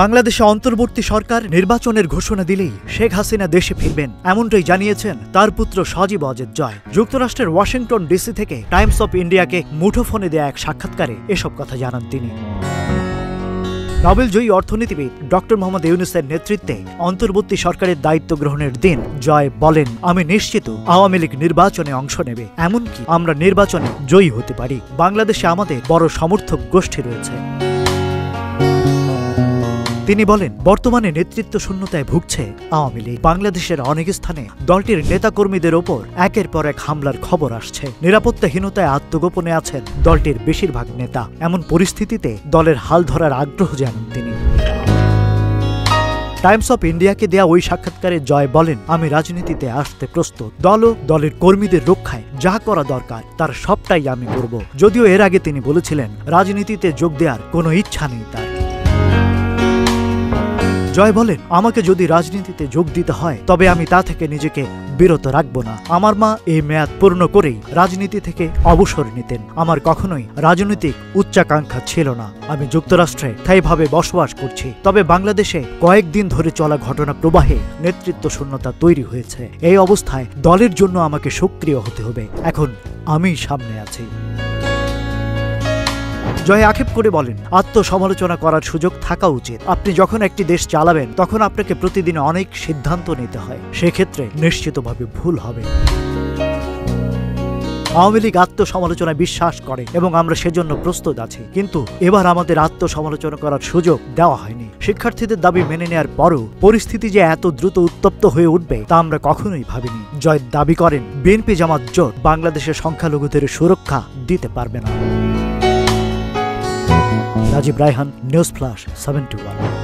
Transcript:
বাংলাদেশে অন্তর্বর্তী সরকার নির্বাচনের ঘোষণা দিলেই শেখ হাসিনা দেশে ফিরবেন, এমনটাই জানিয়েছেন তার পুত্র সজীব ওয়াজেদ জয়। যুক্তরাষ্ট্রের ওয়াশিংটন ডিসি থেকে টাইমস অফ ইন্ডিয়াকে মুঠোফোনে দেয়া এক সাক্ষাৎকারে এসব কথা জানান তিনি। নোবেলজয়ী অর্থনীতিবিদ ডক্টর মোহাম্মদ ইউনূসের নেতৃত্বে অন্তর্বর্তী সরকারের দায়িত্ব গ্রহণের দিন জয় বলেন, আমি নিশ্চিত আওয়ামী লীগ নির্বাচনে অংশ নেবে, এমনকি আমরা নির্বাচনে জয়ী হতে পারি। বাংলাদেশে আমাদের বড় সমর্থক গোষ্ঠী রয়েছে। তিনি বলেন, বর্তমানে নেতৃত্ব শূন্যতায় ভুগছে আওয়ামী লীগ। বাংলাদেশের অনেক স্থানে দলটির নেতাকর্মীদের ওপর একের পর এক হামলার খবর আসছে। নিরাপত্তাহীনতায় আত্মগোপনে আছেন দলটির বেশিরভাগ নেতা। এমন পরিস্থিতিতে দলের হাল ধরার আগ্রহ জানান তিনি। টাইমস অফ ইন্ডিয়াকে দেয়া ওই সাক্ষাৎকারে জয় বলেন, আমি রাজনীতিতে আসতে প্রস্তুত। দল ও দলের কর্মীদের রক্ষায় যা করা দরকার তার সবটাই আমি করব। যদিও এর আগে তিনি বলেছিলেন রাজনীতিতে যোগ দেওয়ার কোনো ইচ্ছা নেই তার। জয় বলেন, আমাকে যদি রাজনীতিতে যোগ দিতে হয় তবে আমি তা থেকে নিজেকে বিরত রাখব না। আমার মা এই মেয়াদ পূর্ণ করেই রাজনীতি থেকে অবসর নিতেন। আমার কখনোই রাজনৈতিক উচ্চাকাঙ্ক্ষা ছিল না। আমি যুক্তরাষ্ট্রে স্থায়ীভাবে বসবাস করছি। তবে বাংলাদেশে কয়েকদিন ধরে চলা ঘটনা প্রবাহে নেতৃত্ব শূন্যতা তৈরি হয়েছে। এই অবস্থায় দলের জন্য আমাকে সক্রিয় হতে হবে। এখন আমিই সামনে আছি। জয় আক্ষেপ করে বলেন, আত্মসমালোচনা করার সুযোগ থাকা উচিত। আপনি যখন একটি দেশ চালাবেন তখন আপনাকে প্রতিদিন অনেক সিদ্ধান্ত নিতে হয়। সেক্ষেত্রে নিশ্চিতভাবে ভুল হবে। আওয়ামী লীগ আত্মসমালোচনায় বিশ্বাস করে এবং আমরা সেজন্য প্রস্তুত আছি, কিন্তু এবার আমাদের আত্মসমালোচনা করার সুযোগ দেওয়া হয়নি। শিক্ষার্থীদের দাবি মেনে নেওয়ার পরও পরিস্থিতি যে এত দ্রুত উত্তপ্ত হয়ে উঠবে তা আমরা কখনোই ভাবিনি। জয় দাবি করেন, বিএনপি জামাত জোট বাংলাদেশের সংখ্যালঘুদের সুরক্ষা দিতে পারবে না। Rajib Raihan, news flash 721।